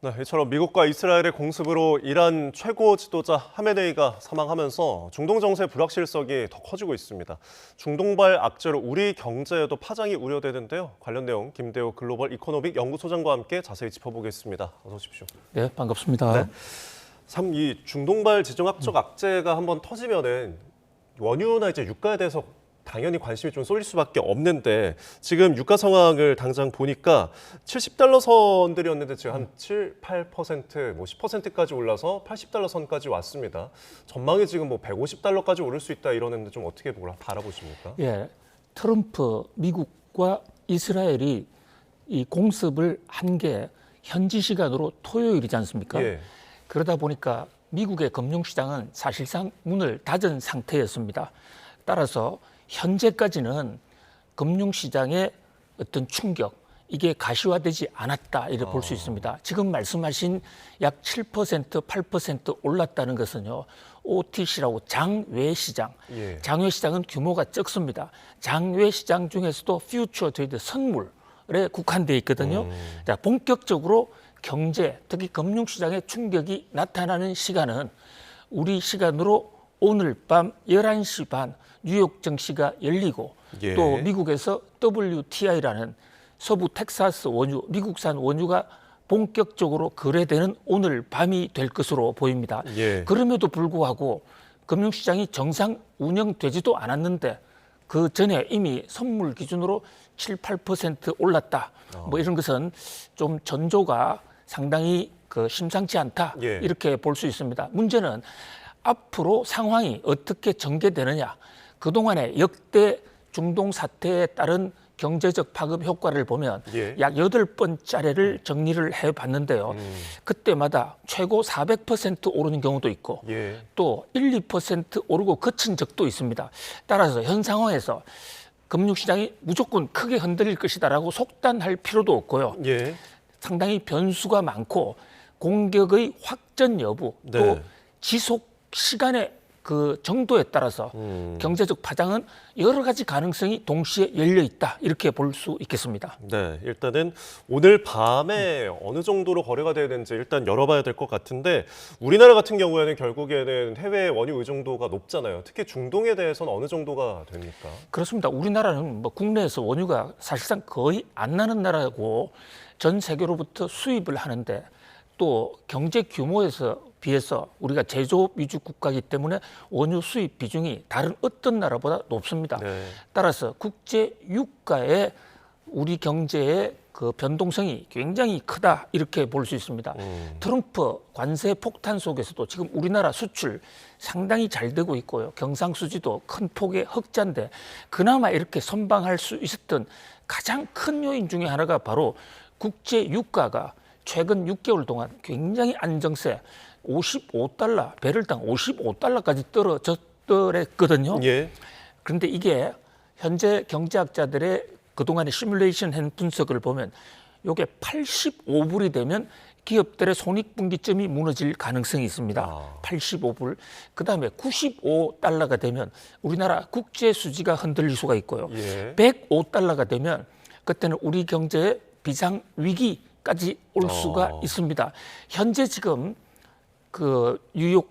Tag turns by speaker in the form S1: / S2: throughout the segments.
S1: 네, 이처럼 미국과 이스라엘의 공습으로 이란 최고 지도자 하메네이가 사망하면서 중동 정세 불확실성이 더 커지고 있습니다. 중동발 악재로 우리 경제에도 파장이 우려되는데요. 관련 내용 김대호 글로벌 이코노믹 연구소장과 함께 자세히 짚어보겠습니다. 어서 오십시오.
S2: 네, 반갑습니다.
S1: 네. 참 이 중동발 지정학적 악재가 한번 터지면은 원유나 이제 유가에 대해서 당연히 관심이 좀 쏠릴 수밖에 없는데 지금 유가 상황을 당장 보니까 70달러 선들이었는데 지금 한 7, 8%, 뭐 10%까지 올라서 80달러 선까지 왔습니다. 전망이 지금 뭐 150달러까지 오를 수 있다 이러는데 좀 어떻게 바라보십니까?
S2: 예, 트럼프 미국과 이스라엘이 이 공습을 한 게 현지 시간으로 토요일이지 않습니까?
S1: 예.
S2: 그러다 보니까 미국의 금융시장은 사실상 문을 닫은 상태였습니다. 따라서 현재까지는 금융시장의 어떤 충격, 이게 가시화되지 않았다 이렇게 볼 수 있습니다. 지금 말씀하신 약 7%, 8% 올랐다는 것은요, OTC라고 장외 시장,
S1: 예.
S2: 장외 시장은 규모가 적습니다. 장외 시장 중에서도 퓨처 트레이드 선물에 국한되어 있거든요. 자, 본격적으로 경제, 특히 금융시장의 충격이 나타나는 시간은 우리 시간으로 오늘 밤 11시 반 뉴욕 증시가 열리고
S1: 예.
S2: 또 미국에서 WTI라는 서부 텍사스 원유, 미국산 원유가 본격적으로 거래되는 오늘 밤이 될 것으로 보입니다.
S1: 예.
S2: 그럼에도 불구하고 금융시장이 정상 운영되지도 않았는데 그 전에 이미 선물 기준으로 7, 8% 올랐다. 뭐 이런 것은 좀 전조가 상당히 심상치 않다.
S1: 예.
S2: 이렇게 볼 수 있습니다. 문제는 앞으로 상황이 어떻게 전개되느냐. 그동안의 역대 중동 사태에 따른 경제적 파급 효과를 보면
S1: 예.
S2: 약 8번짜리를 정리를 해봤는데요. 그때마다 최고 400% 오르는 경우도 있고
S1: 예.
S2: 또 1, 2% 오르고 그친 적도 있습니다. 따라서 현 상황에서 금융시장이 무조건 크게 흔들릴 것이다라고 속단할 필요도 없고요.
S1: 예.
S2: 상당히 변수가 많고 공격의 확전 여부 또
S1: 네.
S2: 지속 시간의 그 정도에 따라서 경제적 파장은 여러 가지 가능성이 동시에 열려 있다 이렇게 볼 수 있겠습니다.
S1: 네, 일단은 오늘 밤에 어느 정도로 거래가 돼야 되는지 일단 열어봐야 될 것 같은데 우리나라 같은 경우에는 결국에는 해외 원유 의존도가 높잖아요. 특히 중동에 대해서는 어느 정도가 됩니까?
S2: 그렇습니다. 우리나라는 뭐 국내에서 원유가 사실상 거의 안 나는 나라고 전 세계로부터 수입을 하는데 또 경제 규모에서 비해서 우리가 제조업 위주 국가이기 때문에 원유 수입 비중이 다른 어떤 나라보다 높습니다.
S1: 네.
S2: 따라서 국제 유가의 우리 경제의 그 변동성이 굉장히 크다 이렇게 볼 수 있습니다. 트럼프 관세 폭탄 속에서도 지금 우리나라 수출 상당히 잘 되고 있고요. 경상수지도 큰 폭의 흑자인데 그나마 이렇게 선방할 수 있었던 가장 큰 요인 중에 하나가 바로 국제 유가가 최근 6개월 동안 굉장히 안정세 55달러, 배럴당 55달러까지 떨어졌더랬거든요.
S1: 예.
S2: 그런데 이게 현재 경제학자들의 그동안의 시뮬레이션 한 분석을 보면 이게 85불이 되면 기업들의 손익분기점이 무너질 가능성이 있습니다. 85불. 그다음에 95달러가 되면 우리나라 국제 수지가 흔들릴 수가 있고요.
S1: 예.
S2: 105달러가 되면 그때는 우리 경제의 비상 위기까지 올 수가 있습니다. 현재 지금 그 뉴욕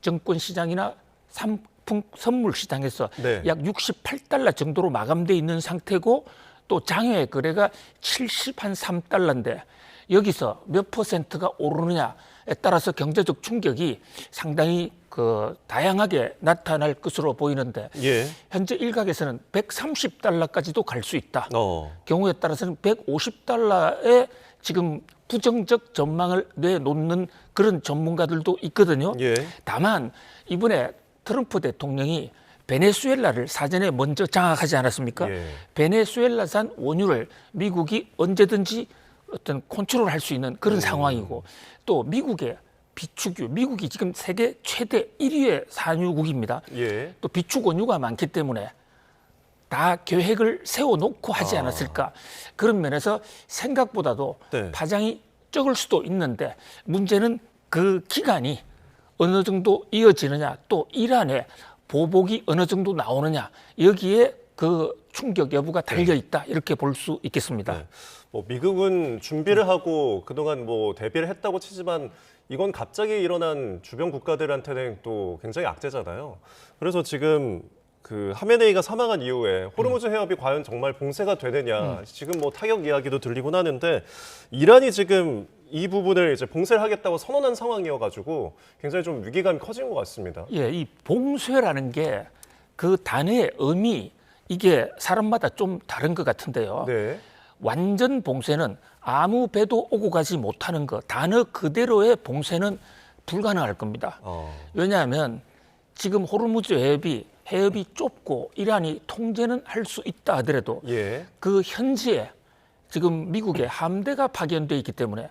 S2: 증권 시장이나 상품 선물 시장에서
S1: 네.
S2: 약 68달러 정도로 마감돼 있는 상태고 또 장외 거래가 73달러인데 여기서 몇 퍼센트가 오르느냐에 따라서 경제적 충격이 상당히 다양하게 나타날 것으로 보이는데
S1: 예.
S2: 현재 일각에서는 130달러까지도 갈 수 있다. 경우에 따라서는 150달러에 지금 부정적 전망을 내놓는 그런 전문가들도 있거든요.
S1: 예.
S2: 다만 이번에 트럼프 대통령이 베네수엘라를 사전에 먼저 장악하지 않았습니까?
S1: 예.
S2: 베네수엘라산 원유를 미국이 언제든지 어떤 컨트롤할 수 있는 그런 상황이고 또 미국의 비축유, 미국이 지금 세계 최대 1위의 산유국입니다.
S1: 예.
S2: 또 비축 원유가 많기 때문에 다 계획을 세워놓고 하지 않았을까. 그런 면에서 생각보다도
S1: 네.
S2: 파장이 적을 수도 있는데 문제는 그 기간이 어느 정도 이어지느냐 또 이란의 보복이 어느 정도 나오느냐 여기에 그 충격 여부가 달려 있다 이렇게 볼 수 있겠습니다.
S1: 네. 뭐 미국은 준비를 하고 그동안 뭐 대비를 했다고 치지만 이건 갑자기 일어난 주변 국가들한테는 또 굉장히 악재잖아요. 그래서 지금 그 하메네이가 사망한 이후에 호르무즈 해협이 과연 정말 봉쇄가 되느냐 지금 뭐 타격 이야기도 들리곤 하는데 이란이 지금 이 부분을 이제 봉쇄를 하겠다고 선언한 상황이어가지고 굉장히 좀 위기감이 커진 것 같습니다.
S2: 예, 이 봉쇄라는 게 그 단어의 의미 이게 사람마다 좀 다른 것 같은데요.
S1: 네.
S2: 완전 봉쇄는 아무 배도 오고 가지 못하는 것, 단어 그대로의 봉쇄는 불가능할 겁니다. 왜냐하면 지금 호르무즈 해협이 좁고 이란이 통제는 할 수 있다 하더라도
S1: 예.
S2: 그 현지에 지금 미국의 함대가 파견돼 있기 때문에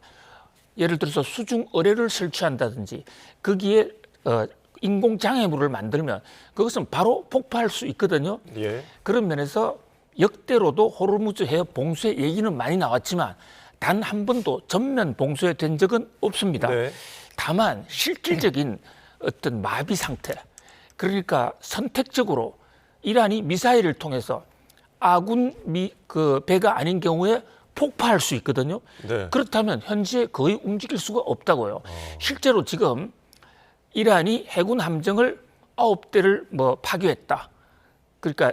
S2: 예를 들어서 수중 어뢰를 설치한다든지 거기에 인공 장애물을 만들면 그것은 바로 폭파할 수 있거든요.
S1: 예.
S2: 그런 면에서 역대로도 호르무즈 해협 봉쇄 얘기는 많이 나왔지만 단 한 번도 전면 봉쇄된 적은 없습니다.
S1: 네.
S2: 다만 실질적인 어떤 마비 상태, 그러니까 선택적으로 이란이 미사일을 통해서 아군 그 배가 아닌 경우에 폭파할 수 있거든요.
S1: 네.
S2: 그렇다면 현지에 거의 움직일 수가 없다고요. 실제로 지금 이란이 해군 함정을 9대를 뭐 파괴했다. 그러니까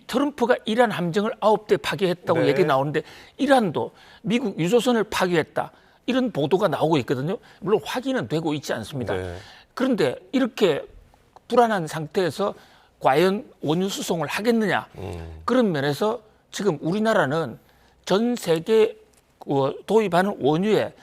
S2: 트럼프가 이란 함정을 9대 파괴했다고
S1: 네.
S2: 얘기 나오는데 이란도 미국 유조선을 파괴했다. 이런 보도가 나오고 있거든요. 물론 확인은 되고 있지 않습니다.
S1: 네.
S2: 그런데 이렇게 불안한 상태에서 과연 원유 수송을 하겠느냐. 그런 면에서 지금 우리나라는 전 세계 도입하는 원유의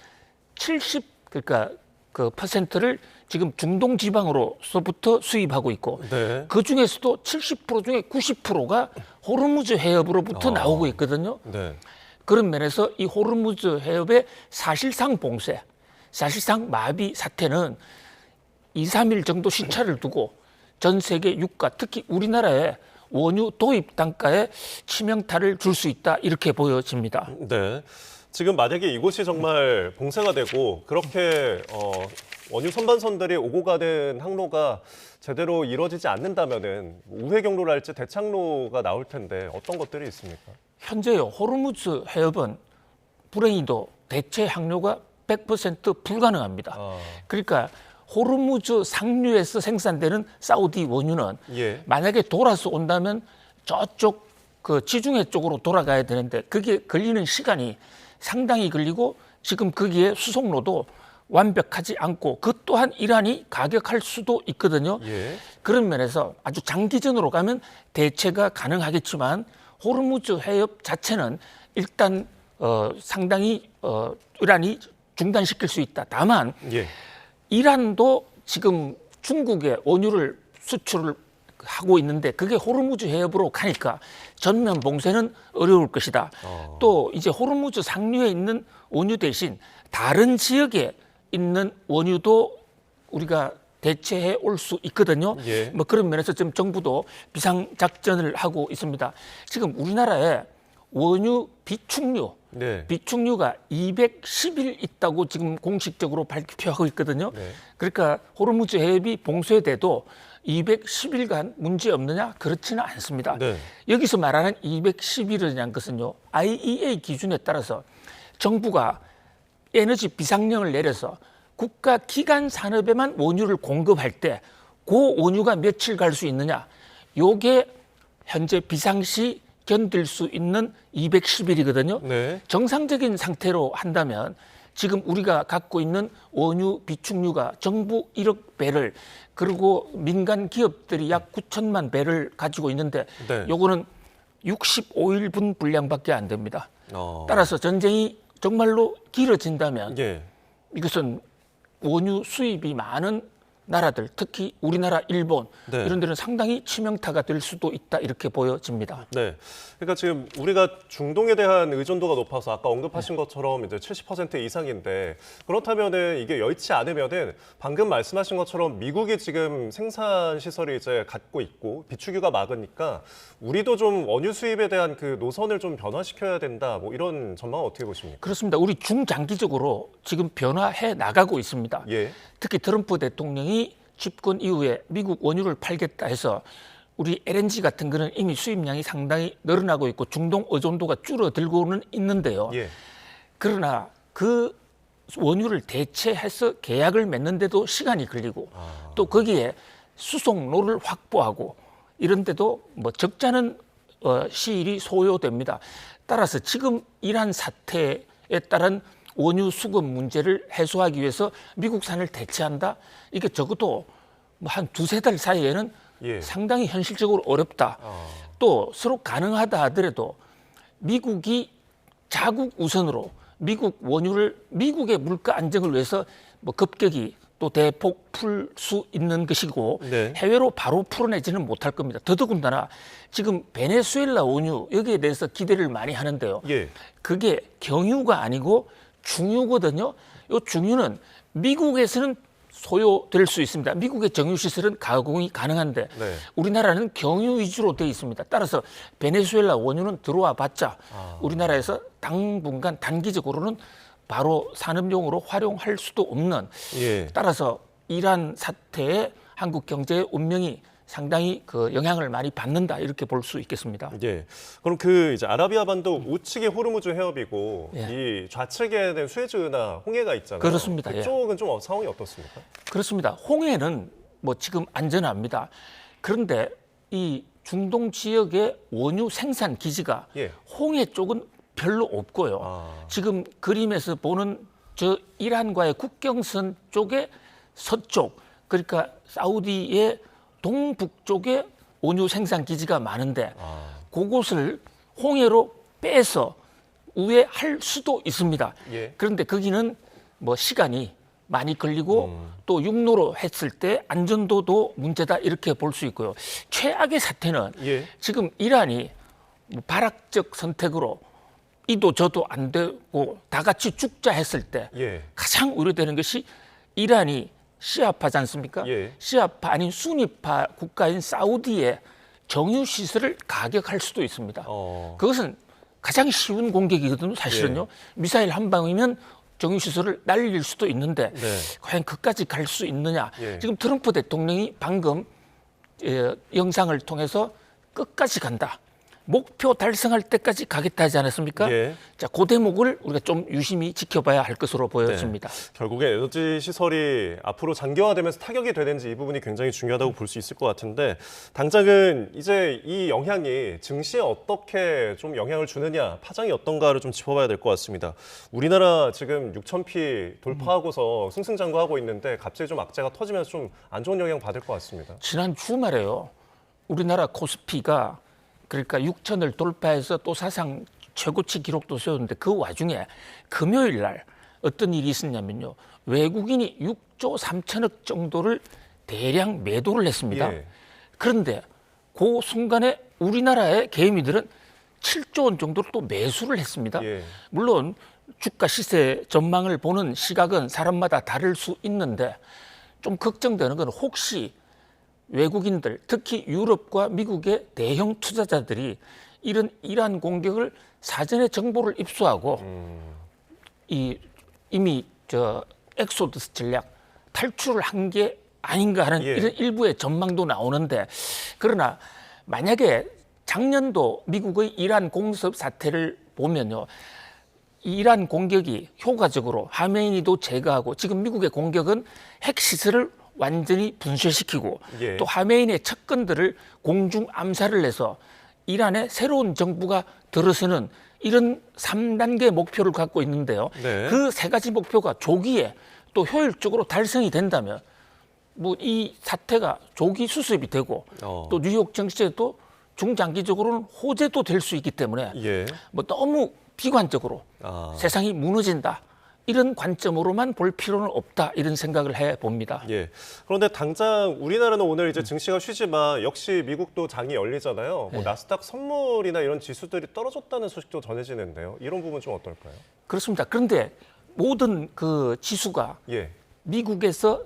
S2: 그러니까 그 퍼센트를 지금 중동 지방으로서부터 수입하고 있고
S1: 네.
S2: 그 중에서도 70% 중에 90%가 호르무즈 해협으로부터 나오고 있거든요.
S1: 네.
S2: 그런 면에서 이 호르무즈 해협의 사실상 봉쇄, 사실상 마비 사태는 2, 3일 정도 시차를 두고 전 세계 유가, 특히 우리나라의 원유 도입 단가에 치명타를 줄 수 있다 이렇게 보여집니다.
S1: 네. 지금 만약에 이곳이 정말 봉쇄가 되고 그렇게 원유 선반선들이 오고 가는 항로가 제대로 이루어지지 않는다면은 우회 경로랄지 대창로가 나올 텐데 어떤 것들이 있습니까?
S2: 현재요 호르무즈 해협은 불행히도 대체 항로가 100% 불가능합니다. 그러니까 호르무즈 상류에서 생산되는 사우디 원유는
S1: 예.
S2: 만약에 돌아서 온다면 저쪽 그 지중해 쪽으로 돌아가야 되는데 그게 걸리는 시간이 상당히 걸리고 지금 거기에 수송로도 완벽하지 않고 그 또한 이란이 가격할 수도 있거든요.
S1: 예.
S2: 그런 면에서 아주 장기전으로 가면 대체가 가능하겠지만 호르무즈 해협 자체는 일단 상당히 이란이 중단시킬 수 있다. 다만
S1: 예.
S2: 이란도 지금 중국에 원유를 수출을 하고 있는데 그게 호르무즈 해협으로 가니까 전면 봉쇄는 어려울 것이다. 또 이제 호르무즈 상류에 있는 원유 대신 다른 지역에 있는 원유도 우리가 대체해 올 수 있거든요.
S1: 예.
S2: 뭐 그런 면에서 지금 정부도 비상 작전을 하고 있습니다. 지금 우리나라에 원유 비축류
S1: 네.
S2: 비축류가 210일 있다고 지금 공식적으로 발표하고 있거든요.
S1: 네.
S2: 그러니까 호르무즈 해협이 봉쇄돼도 210일간 문제 없느냐? 그렇지는 않습니다.
S1: 네.
S2: 여기서 말하는 210일이라는 것은요. IEA 기준에 따라서 정부가 에너지 비상령을 내려서 국가 기간 산업에만 원유를 공급할 때 그 원유가 며칠 갈 수 있느냐? 요게 현재 비상시 견딜 수 있는 210일이거든요.
S1: 네.
S2: 정상적인 상태로 한다면 지금 우리가 갖고 있는 원유 비축류가 정부 1억 배를 그리고 민간 기업들이 약 9천만 배를 가지고 있는데
S1: 네.
S2: 요거는 65일분 분량밖에 안 됩니다.
S1: 어.
S2: 따라서 전쟁이 정말로 길어진다면
S1: 예.
S2: 이것은 원유 수입이 많은 나라들, 특히 우리나라, 일본
S1: 네.
S2: 이런 데는 상당히 치명타가 될 수도 있다 이렇게 보여집니다.
S1: 네. 그러니까 지금 우리가 중동에 대한 의존도가 높아서 아까 언급하신 것처럼 이제 70% 이상인데 그렇다면은 이게 여의치 않으면은 방금 말씀하신 것처럼 미국이 지금 생산 시설을 이제 갖고 있고 비축유가 막으니까 우리도 좀 원유 수입에 대한 그 노선을 좀 변화시켜야 된다. 뭐 이런 전망은 어떻게 보십니까?
S2: 그렇습니다. 우리 중장기적으로 지금 변화해 나가고 있습니다.
S1: 예.
S2: 특히 트럼프 대통령이 집권 이후에 미국 원유를 팔겠다 해서 우리 LNG 같은 거는 이미 수입량이 상당히 늘어나고 있고 중동 의존도가 줄어들고는 있는데요.
S1: 예.
S2: 그러나 그 원유를 대체해서 계약을 맺는데도 시간이 걸리고 또 거기에 수송로를 확보하고 이런데도 뭐 적잖은 시일이 소요됩니다. 따라서 지금 이란 사태에 따른 원유 수급 문제를 해소하기 위해서 미국산을 대체한다. 이게 적어도 뭐 한 두세 달 사이에는
S1: 예.
S2: 상당히 현실적으로 어렵다. 또 서로 가능하다 하더라도 미국이 자국 우선으로 미국 원유를 미국의 물가 안정을 위해서 뭐 급격히 또 대폭 풀 수 있는 것이고
S1: 네.
S2: 해외로 바로 풀어내지는 못할 겁니다. 더더군다나 지금 베네수엘라 원유 여기에 대해서 기대를 많이 하는데요.
S1: 예.
S2: 그게 경유가 아니고 중유거든요. 이 중유는 미국에서는 소요될 수 있습니다. 미국의 정유 시설은 가공이 가능한데
S1: 네.
S2: 우리나라는 경유 위주로 되어 있습니다. 따라서 베네수엘라 원유는 들어와 봤자 우리나라에서 당분간 단기적으로는 바로 산업용으로 활용할 수도 없는
S1: 예.
S2: 따라서 이란 사태에 한국 경제의 운명이 상당히 그 영향을 많이 받는다 이렇게 볼 수 있겠습니다.
S1: 예. 그럼 그 이제 아라비아 반도 우측에 호르무즈 해협이고
S2: 예.
S1: 이 좌측에는 수에즈나 홍해가 있잖아요.
S2: 그렇습니다. 예.
S1: 그쪽은 좀 상황이 어떻습니까?
S2: 그렇습니다. 홍해는 뭐 지금 안전합니다. 그런데 이 중동 지역의 원유 생산 기지가
S1: 예.
S2: 홍해 쪽은 별로 없고요. 지금 그림에서 보는 저 이란과의 국경선 쪽의 서쪽, 그러니까 사우디의 동북쪽에 원유 생산 기지가 많은데 그곳을 홍해로 빼서 우회할 수도 있습니다.
S1: 예.
S2: 그런데 거기는 뭐 시간이 많이 걸리고 또 육로로 했을 때 안전도도 문제다 이렇게 볼 수 있고요. 최악의 사태는
S1: 예.
S2: 지금 이란이 뭐 발악적 선택으로 이도 저도 안 되고 다 같이 죽자 했을 때
S1: 예.
S2: 가장 우려되는 것이 이란이 시아파지 않습니까?
S1: 예.
S2: 시아파 아닌 수니파 국가인 사우디의 정유 시설을 가격할 수도 있습니다. 그것은 가장 쉬운 공격이거든요. 사실은요. 미사일 한 방이면 정유 시설을 날릴 수도 있는데
S1: 네.
S2: 과연 그까지 갈 수 있느냐?
S1: 예.
S2: 지금 트럼프 대통령이 방금 영상을 통해서 끝까지 간다. 목표 달성할 때까지 가겠다 하지 않았습니까?
S1: 예.
S2: 자, 그 대목을 우리가 좀 유심히 지켜봐야 할 것으로 보여집니다.
S1: 결국에 에너지 시설이 앞으로 장기화되면서 타격이 되는지 이 부분이 굉장히 중요하다고 볼 수 있을 것 같은데 당장은 이제 이 영향이 증시에 어떻게 좀 영향을 주느냐, 파장이 어떤가를 좀 짚어봐야 될 것 같습니다. 우리나라 지금 6,000피 돌파하고서 승승장구하고 있는데 갑자기 좀 악재가 터지면서 좀 안 좋은 영향 받을 것 같습니다.
S2: 지난 주말에요. 우리나라 코스피가 그러니까 6천을 돌파해서 또 사상 최고치 기록도 세웠는데 그 와중에 금요일 날 어떤 일이 있었냐면요. 외국인이 6조 3천억 정도를 대량 매도를 했습니다.
S1: 예.
S2: 그런데 그 순간에 우리나라의 개미들은 7조 원 정도를 또 매수를 했습니다.
S1: 예.
S2: 물론 주가 시세 전망을 보는 시각은 사람마다 다를 수 있는데 좀 걱정되는 건 혹시 외국인들, 특히 유럽과 미국의 대형 투자자들이 이런 이란 공격을 사전에 정보를 입수하고 이미 저 엑소더스 전략 탈출을 한 게 아닌가 하는
S1: 예.
S2: 이런 일부의 전망도 나오는데 그러나 만약에 작년도 미국의 이란 공습 사태를 보면요. 이란 공격이 효과적으로 하메이니도 제거하고 지금 미국의 공격은 핵시설을 완전히 분쇄시키고
S1: 예.
S2: 또 하메인의 측근들을 공중 암살을 해서 이란의 새로운 정부가 들어서는 이런 3단계 목표를 갖고 있는데요.
S1: 네.
S2: 그 세 가지 목표가 조기에 또 효율적으로 달성이 된다면 뭐 이 사태가 조기 수습이 되고 또 뉴욕 증시에도 중장기적으로는 호재도 될 수 있기 때문에
S1: 예.
S2: 뭐 너무 비관적으로 세상이 무너진다. 이런 관점으로만 볼 필요는 없다 이런 생각을 해봅니다.
S1: 예. 그런데 당장 우리나라는 오늘 이제 증시가 쉬지만 역시 미국도 장이 열리잖아요. 뭐 나스닥 선물이나 이런 지수들이 떨어졌다는 소식도 전해지는데요. 이런 부분 좀 어떨까요?
S2: 그렇습니다. 그런데 모든 그 지수가
S1: 예.
S2: 미국에서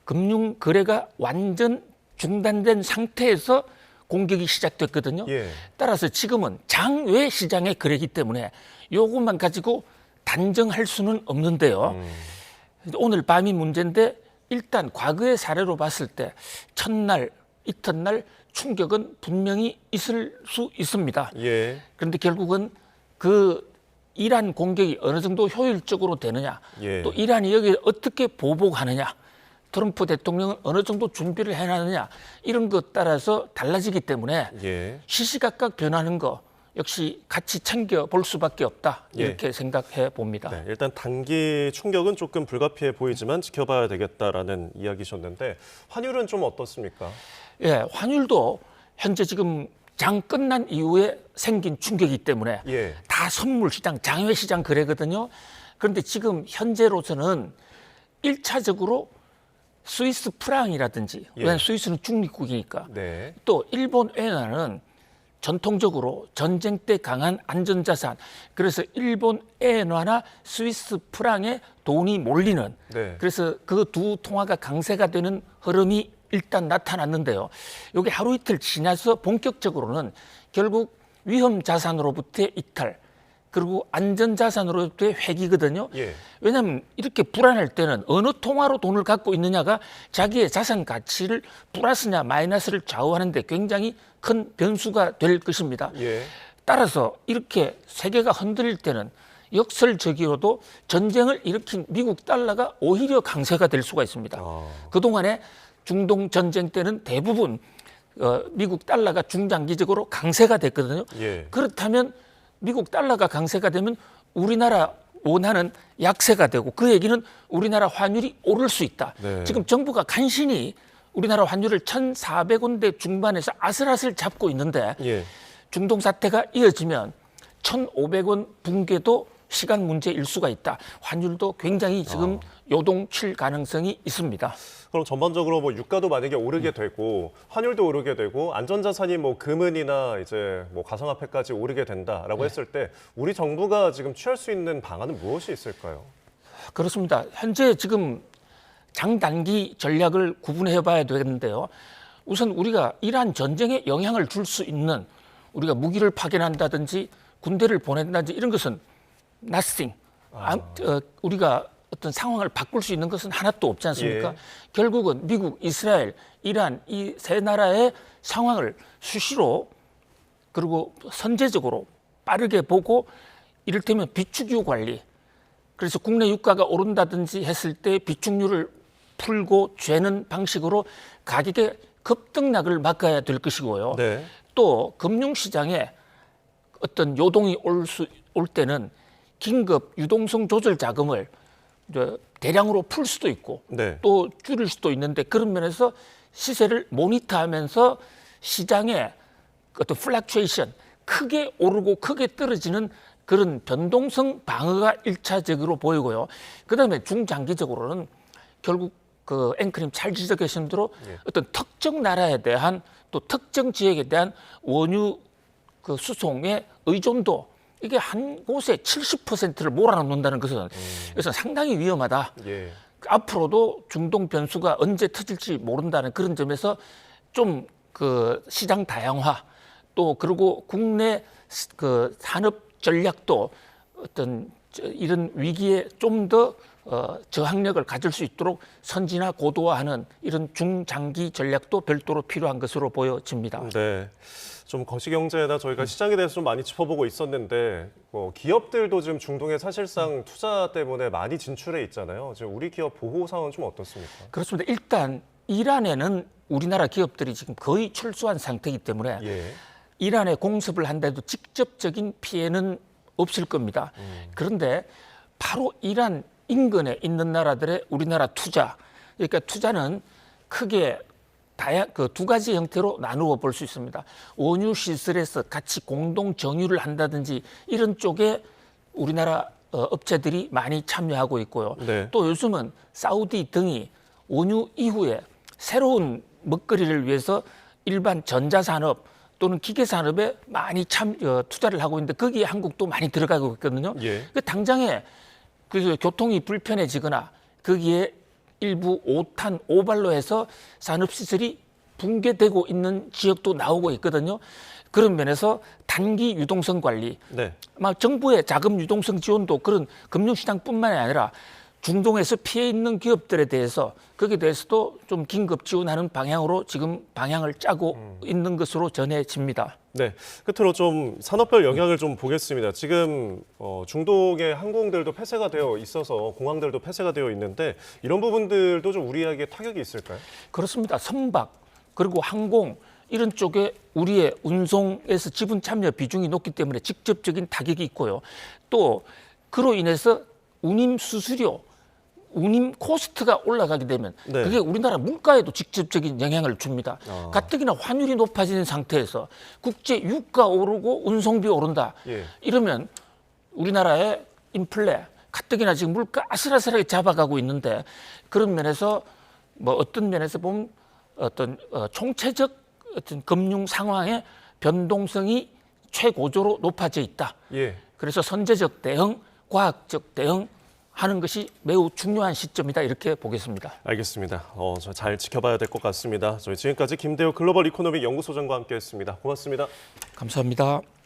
S2: 금융 거래가 완전 중단된 상태에서 공격이 시작됐거든요.
S1: 예.
S2: 따라서 지금은 장외 시장의 거래이기 때문에 이것만 가지고 단정할 수는 없는데요. 오늘 밤이 문제인데 일단 과거의 사례로 봤을 때 첫날, 이튿날 충격은 분명히 있을 수 있습니다.
S1: 예.
S2: 그런데 결국은 그 이란 공격이 어느 정도 효율적으로 되느냐,
S1: 예.
S2: 또 이란이 여기에 어떻게 보복하느냐, 트럼프 대통령은 어느 정도 준비를 해놨느냐, 이런 것 따라서 달라지기 때문에
S1: 예.
S2: 시시각각 변하는 거 역시 같이 챙겨볼 수밖에 없다, 이렇게 생각해 봅니다.
S1: 네, 일단 단기 충격은 조금 불가피해 보이지만 지켜봐야 되겠다라는 이야기셨는데 환율은 좀 어떻습니까?
S2: 예, 환율도 현재 지금 장 끝난 이후에 생긴 충격이기 때문에
S1: 예.
S2: 다 선물 시장, 장외 시장 거래거든요. 그런데 지금 현재로서는 1차적으로 스위스 프랑이라든지,
S1: 예.
S2: 왜냐하면 스위스는 중립국이니까,
S1: 네.
S2: 또 일본 엔화는 전통적으로 전쟁 때 강한 안전자산, 그래서 일본 엔화나 스위스 프랑에 돈이 몰리는,
S1: 네.
S2: 그래서 그 두 통화가 강세가 되는 흐름이 일단 나타났는데요. 여기 하루 이틀 지나서 본격적으로는 결국 위험 자산으로부터의 이탈, 그리고 안전 자산으로부터의 회귀거든요.
S1: 예.
S2: 왜냐하면 이렇게 불안할 때는 어느 통화로 돈을 갖고 있느냐가 자기의 자산 가치를 플러스냐 마이너스를 좌우하는데 굉장히 큰 변수가 될 것입니다.
S1: 예.
S2: 따라서 이렇게 세계가 흔들릴 때는 역설적이어도 전쟁을 일으킨 미국 달러가 오히려 강세가 될 수가 있습니다. 그동안에 중동 전쟁 때는 대부분 미국 달러가 중장기적으로 강세가 됐거든요.
S1: 예.
S2: 그렇다면 미국 달러가 강세가 되면 우리나라 원화는 약세가 되고, 그 얘기는 우리나라 환율이 오를 수 있다.
S1: 네.
S2: 지금 정부가 간신히 우리나라 환율을 1,400원대 중반에서 아슬아슬 잡고 있는데
S1: 예.
S2: 중동 사태가 이어지면 1,500원 붕괴도 시간 문제일 수가 있다. 환율도 굉장히 지금 요동칠 가능성이 있습니다.
S1: 그럼 전반적으로 뭐 유가도 만약에 오르게 되고 환율도 오르게 되고 안전자산이 뭐 금은이나 이제 뭐 가상화폐까지 오르게 된다라고 했을 때 우리 정부가 지금 취할 수 있는 방안은 무엇이 있을까요?
S2: 그렇습니다. 현재 지금 장단기 전략을 구분해 봐야 되는데요. 우선 우리가 이란 전쟁에 영향을 줄 수 있는, 우리가 무기를 파견한다든지 군대를 보낸다든지 이런 것은 nothing. 우리가 어떤 상황을 바꿀 수 있는 것은 하나도 없지 않습니까?
S1: 예.
S2: 결국은 미국, 이스라엘, 이란 이 세 나라의 상황을 수시로 그리고 선제적으로 빠르게 보고, 이를테면 비축유 관리, 그래서 국내 유가가 오른다든지 했을 때 비축률을 풀고 죄는 방식으로 가격의 급등락을 막아야 될 것이고요.
S1: 네.
S2: 또 금융시장에 어떤 요동이 올 때는 긴급 유동성 조절 자금을 대량으로 풀 수도 있고,
S1: 네.
S2: 또 줄일 수도 있는데, 그런 면에서 시세를 모니터하면서 시장의 어떤 플렉츄에이션, 크게 오르고 크게 떨어지는 그런 변동성 방어가 1차적으로 보이고요. 그다음에 중장기적으로는 결국 그 앵커님 잘 지적하신 대로 어떤 특정 나라에 대한, 또 특정 지역에 대한 원유 그 수송의 의존도, 이게 한 곳에 70%를 몰아넣는다는 것은 그래서 상당히 위험하다.
S1: 예.
S2: 앞으로도 중동 변수가 언제 터질지 모른다는 그런 점에서 좀 그 시장 다양화, 또 그리고 국내 그 산업 전략도 어떤 이런 위기에 좀 더 저항력을 가질 수 있도록 선진화 고도화하는 이런 중장기 전략도 별도로 필요한 것으로 보여집니다.
S1: 네. 좀 거시경제나 저희가 시장에 대해서 좀 많이 짚어보고 있었는데 기업들도 지금 중동에 사실상 투자 때문에 많이 진출해 있잖아요. 지금 우리 기업 보호 상황은 좀 어떻습니까?
S2: 그렇습니다. 일단 이란에는 우리나라 기업들이 지금 거의 철수한 상태이기 때문에
S1: 예.
S2: 이란에 공습을 한데도 직접적인 피해는 없을 겁니다. 그런데 바로 이란 인근에 있는 나라들의 우리나라 투자, 그러니까 투자는 크게 그 두 가지 형태로 나누어 볼 수 있습니다. 원유 시설에서 같이 공동 정유를 한다든지 이런 쪽에 우리나라 업체들이 많이 참여하고 있고요.
S1: 네.
S2: 또 요즘은 사우디 등이 원유 이후에 새로운 먹거리를 위해서 일반 전자산업 또는 기계산업에 많이 투자를 하고 있는데, 거기에 한국도 많이 들어가고 있거든요.
S1: 예.
S2: 그 당장에 그 교통이 불편해지거나 거기에 일부 5탄, 5발로 해서 산업시설이 붕괴되고 있는 지역도 나오고 있거든요. 그런 면에서 단기 유동성 관리,
S1: 네.
S2: 정부의 자금 유동성 지원도 그런 금융시장뿐만이 아니라 중동에서 피해 있는 기업들에 대해서 거기에 대해서도 좀 긴급 지원하는 방향으로 지금 방향을 짜고 있는 것으로 전해집니다.
S1: 네, 끝으로 좀 산업별 영향을 좀 보겠습니다. 지금 중동의 항공들도 폐쇄가 되어 있어서 공항들도 폐쇄가 되어 있는데 이런 부분들도 좀 우리에게 타격이 있을까요?
S2: 그렇습니다. 선박 그리고 항공 이런 쪽에 우리의 운송에서 지분 참여 비중이 높기 때문에 직접적인 타격이 있고요. 또 그로 인해서 운임 수수료, 운임 코스트가 올라가게 되면
S1: 네.
S2: 그게 우리나라 물가에도 직접적인 영향을 줍니다. 가뜩이나 환율이 높아지는 상태에서 국제 유가 오르고 운송비 오른다.
S1: 예.
S2: 이러면 우리나라의 인플레 가뜩이나 지금 물가 아슬아슬하게 잡아가고 있는데 그런 면에서 뭐 어떤 면에서 보면 어떤 총체적 어떤 금융 상황의 변동성이 최고조로 높아져 있다.
S1: 예.
S2: 그래서 선제적 대응, 과학적 대응 하는 것이 매우 중요한 시점이다 이렇게 보겠습니다.
S1: 알겠습니다. 잘 지켜봐야 될 것 같습니다. 저희 지금까지 김대호 글로벌 이코노믹 연구소장과 함께했습니다. 고맙습니다.
S2: 감사합니다.